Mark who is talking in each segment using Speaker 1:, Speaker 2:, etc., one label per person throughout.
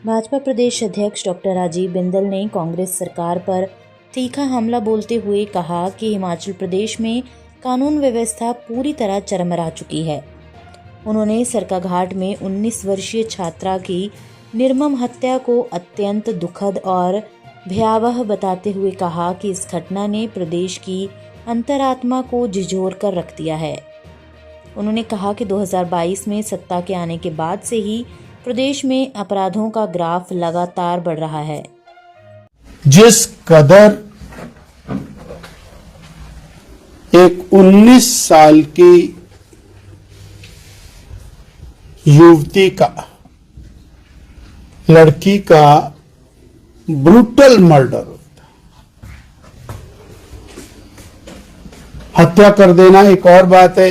Speaker 1: भाजपा प्रदेश अध्यक्ष डॉक्टर राजीव बिंदल ने कांग्रेस सरकार पर तीखा हमला बोलते हुए कहा कि हिमाचल प्रदेश में कानून व्यवस्था पूरी तरह चरमरा चुकी है। उन्होंने सरकाघाट में 19 वर्षीय छात्रा की निर्मम हत्या को अत्यंत दुखद और भयावह बताते हुए कहा कि इस घटना ने प्रदेश की अंतरात्मा को झिझोर कर रख दिया है। उन्होंने कहा कि 2022 में सत्ता के आने के बाद से ही प्रदेश में अपराधों का ग्राफ लगातार बढ़ रहा है।
Speaker 2: जिस कदर एक 19 साल की युवती का, लड़की का ब्रूटल मर्डर होता, हत्या कर देना एक और बात है,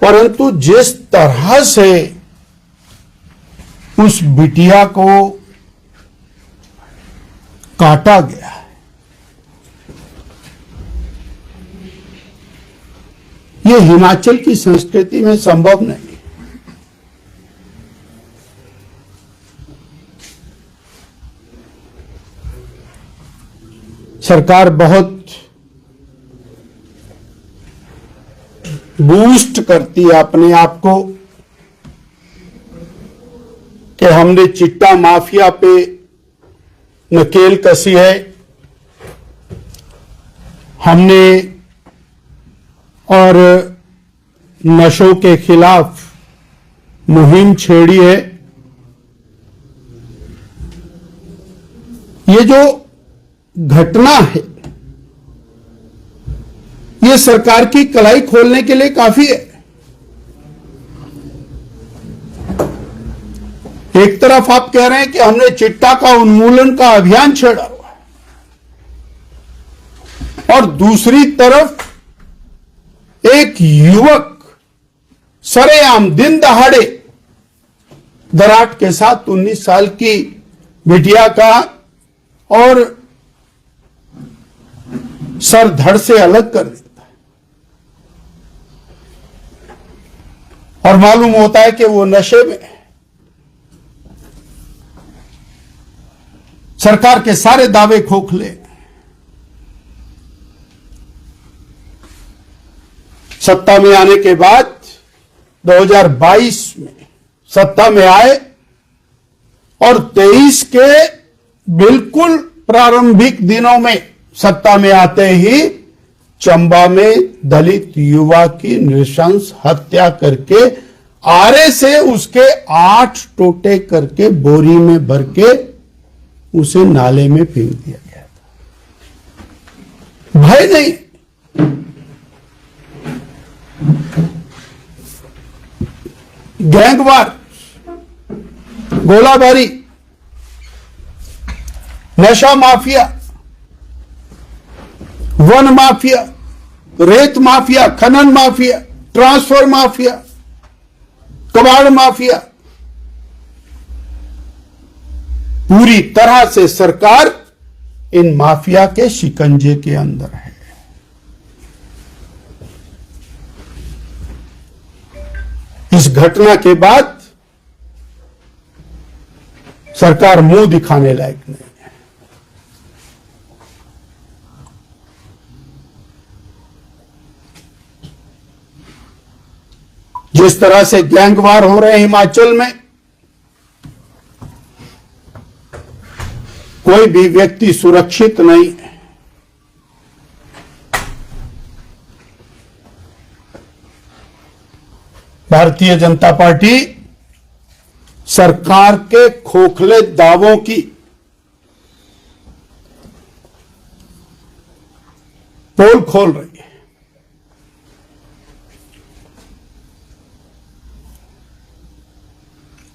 Speaker 2: परंतु जिस तरह से उस बिटिया को काटा गया है, ये हिमाचल की संस्कृति में संभव नहीं। सरकार बहुत बूस्ट करती है अपने आप को कि हमने चिट्टा माफिया पे नकेल कसी है, हमने और नशों के खिलाफ मुहिम छेड़ी है। ये जो घटना है ये सरकार की कलाई खोलने के लिए काफी है। एक तरफ आप कह रहे हैं कि हमने चिट्टा का उन्मूलन का अभियान छेड़ा हुआ है, और दूसरी तरफ एक युवक सरेआम दिन दहाड़े दराट के साथ 19 साल की बिटिया का और सर धड़ से अलग कर देता है, और मालूम होता है कि वो नशे में है। सरकार के सारे दावे खोखले। सत्ता में आने के बाद 2022 में सत्ता में आए और 23 के बिल्कुल प्रारंभिक दिनों में सत्ता में आते ही चंबा में दलित युवा की नृशंस हत्या करके आरे से उसके 8 टोटे करके बोरी में भर के उसे नाले में फेंक दिया गया था। भय नहीं, गैंगवार, गोलाबारी, नशा माफिया, वन माफिया, रेत माफिया, खनन माफिया, ट्रांसफर माफिया, कबाड़ माफिया, पूरी तरह से सरकार इन माफिया के शिकंजे के अंदर है। इस घटना के बाद सरकार मुंह दिखाने लायक नहीं है। जिस तरह से गैंगवार हो रहे हैं हिमाचल में, कोई भी व्यक्ति सुरक्षित नहीं है। भारतीय जनता पार्टी सरकार के खोखले दावों की पोल खोल रही है।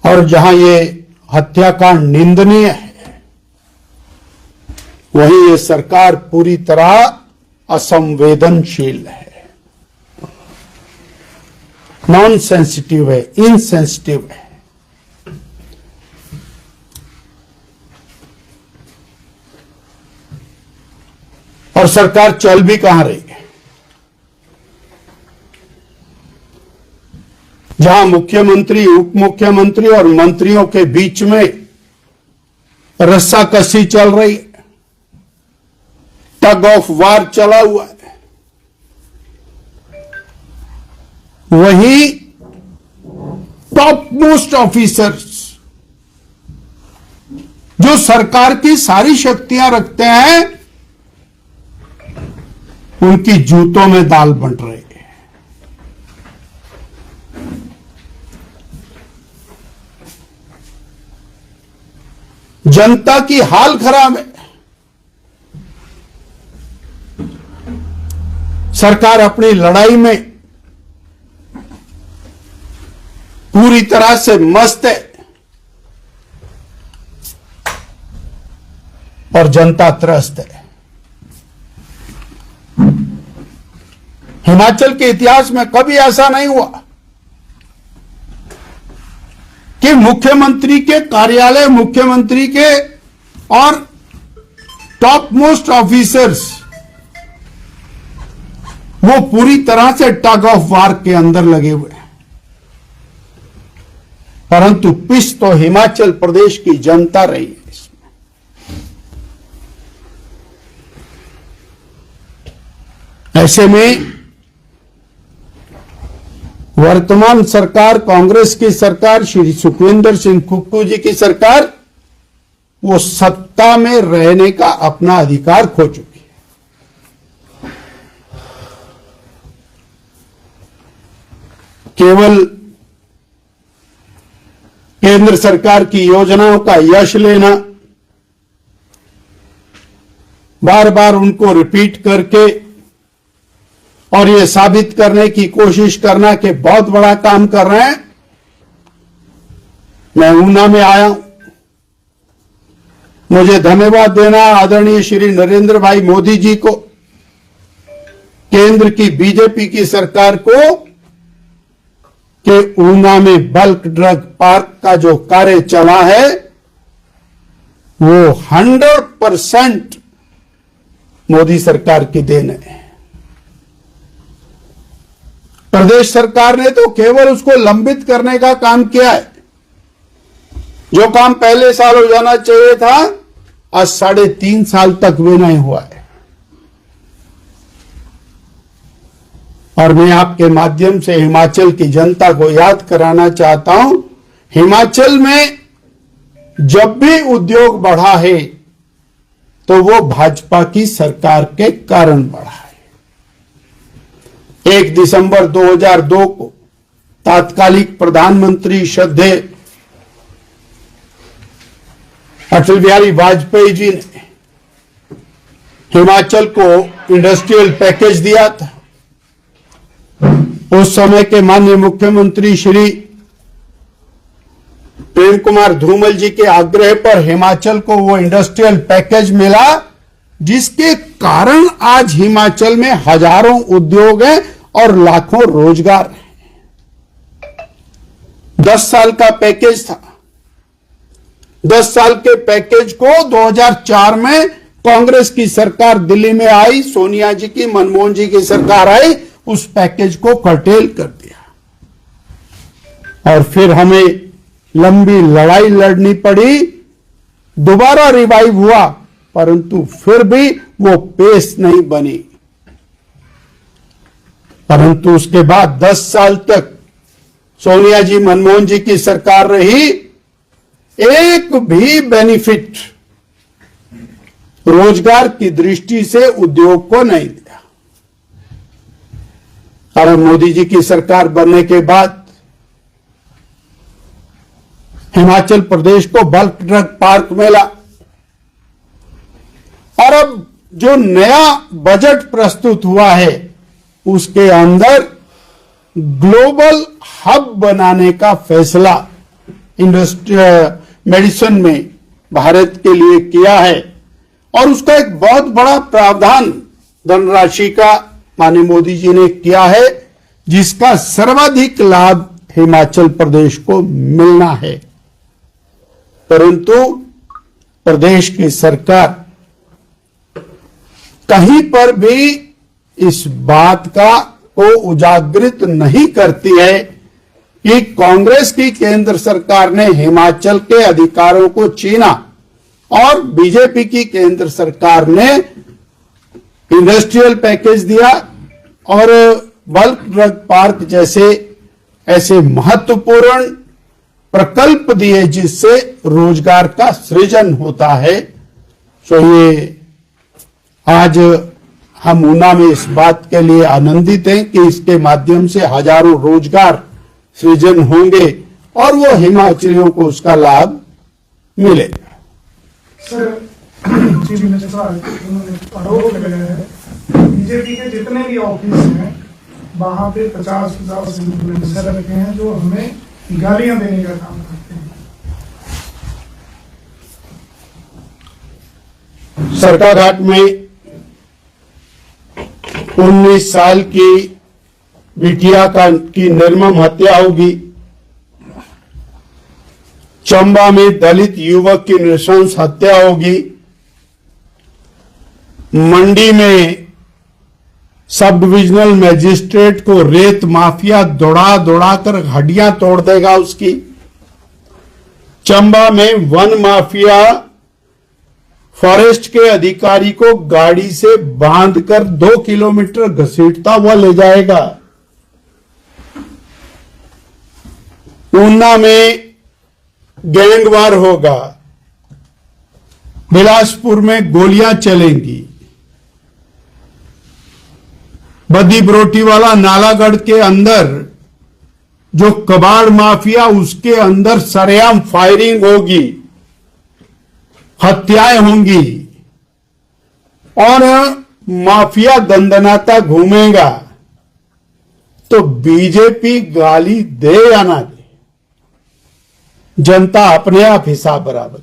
Speaker 2: और जहां ये हत्याकांड निंदनीय है, वहीं ये सरकार पूरी तरह असंवेदनशील है, नॉन सेंसिटिव है, इनसेंसिटिव है। और सरकार चल भी कहां रही है। जहां मुख्यमंत्री, उप मुख्यमंत्री और मंत्रियों के बीच में रस्साकसी चल रही है, टग ऑफ वार चला हुआ है, वही टॉप मोस्ट ऑफिसर्स जो सरकार की सारी शक्तियां रखते हैं, उनकी जूतों में दाल बंट रही है। जनता की हाल खराब है। सरकार अपनी लड़ाई में पूरी तरह से मस्त है और जनता त्रस्त है। हिमाचल के इतिहास में कभी ऐसा नहीं हुआ कि मुख्यमंत्री के कार्यालय, मुख्यमंत्री के और टॉप मोस्ट ऑफिसर्स वो पूरी तरह से टग ऑफ वार के अंदर लगे हुए हैं। परंतु पिस तो हिमाचल प्रदेश की जनता रही है। इसमें ऐसे में वर्तमान सरकार, कांग्रेस की सरकार, श्री सुखविंदर सिंह सुक्खू जी की सरकार, वो सत्ता में रहने का अपना अधिकार खो चुकी है। केवल केंद्र सरकार की योजनाओं का यश लेना, बार बार उनको रिपीट करके और ये साबित करने की कोशिश करना कि बहुत बड़ा काम कर रहे हैं। मैं ऊना में आया हूं, मुझे धन्यवाद देना आदरणीय श्री नरेंद्र भाई मोदी जी को, केंद्र की बीजेपी की सरकार को, कि ऊना में बल्क ड्रग पार्क का जो कार्य चला है वो 100% मोदी सरकार की देन है। प्रदेश सरकार ने तो केवल उसको लंबित करने का काम किया है। जो काम पहले साल हो जाना चाहिए था, आज 3.5 साल तक भी नहीं हुआ है। और मैं आपके माध्यम से हिमाचल की जनता को याद कराना चाहता हूं, हिमाचल में जब भी उद्योग बढ़ा है तो वो भाजपा की सरकार के कारण बढ़ा है। 1 दिसंबर 2002 को तात्कालिक प्रधानमंत्री श्रद्धेय अटल बिहारी वाजपेयी जी ने हिमाचल को इंडस्ट्रियल पैकेज दिया था। उस समय के माननीय मुख्यमंत्री श्री प्रेम कुमार धूमल जी के आग्रह पर हिमाचल को वो इंडस्ट्रियल पैकेज मिला, जिसके कारण आज हिमाचल में हजारों उद्योग हैं और लाखों रोजगार हैं। 10 साल का पैकेज था। 10 साल के पैकेज को 2004 में कांग्रेस की सरकार दिल्ली में आई, सोनिया जी की, मनमोहन जी की सरकार आई, उस पैकेज को कर्टेल कर दिया और फिर हमें लंबी लड़ाई लड़नी पड़ी। दोबारा रिवाइव हुआ, परंतु फिर भी वो पेस नहीं बनी। परंतु उसके बाद 10 साल तक सोनिया जी, मनमोहन जी की सरकार रही, एक भी बेनिफिट रोजगार की दृष्टि से उद्योग को नहीं दिया। और मोदी जी की सरकार बनने के बाद हिमाचल प्रदेश को बल्क ड्रग पार्क मिला और अब जो नया बजट प्रस्तुत हुआ है उसके अंदर ग्लोबल हब बनाने का फैसला मेडिसिन में भारत के लिए किया है और उसका एक बहुत बड़ा प्रावधान धनराशि का माननीय मोदी जी ने किया है, जिसका सर्वाधिक लाभ हिमाचल प्रदेश को मिलना है। परंतु प्रदेश की सरकार कहीं पर भी इस बात का को उजागृत नहीं करती है कि कांग्रेस की केंद्र सरकार ने हिमाचल के अधिकारों को छीना और बीजेपी की केंद्र सरकार ने इंडस्ट्रियल पैकेज दिया और बल्क ड्रग पार्क जैसे ऐसे महत्वपूर्ण प्रकल्प दिए जिससे रोजगार का सृजन होता है। तो ये आज हम ऊना में इस बात के लिए आनंदित हैं कि इसके माध्यम से हजारों रोजगार सृजन होंगे और वो हिमाचलियों को उसका लाभ मिलेगा।
Speaker 3: सर चीफ मिनिस्टर साहब उन्होंने आरोप लगाया है बीजेपी के जितने भी ऑफिस हैं वहां पे 50 इन्फ्लुएंसर रखे हैं जो हमें गालियां देने का काम करते हैं।
Speaker 2: सरकाघाट में 19 साल की बिटिया की निर्मम हत्या होगी। चंबा में दलित युवक की नृशंस हत्या होगी। मंडी में सब डिविजनल मजिस्ट्रेट को रेत माफिया दौड़ा कर हड्डियां तोड़ देगा उसकी। चंबा में वन माफिया फॉरेस्ट के अधिकारी को गाड़ी से बांधकर 2 किलोमीटर घसीटता हुआ ले जाएगा। ऊना में गैंगवार होगा। बिलासपुर में गोलियां चलेंगी। बदी बरोटी वाला नालागढ़ के अंदर जो कबाड़ माफिया उसके अंदर सरेआम फायरिंग होगी, हत्याएं होंगी और माफिया दंदनाता घूमेगा। तो बीजेपी गाली दे या ना दे, जनता अपने आप हिसाब बराबर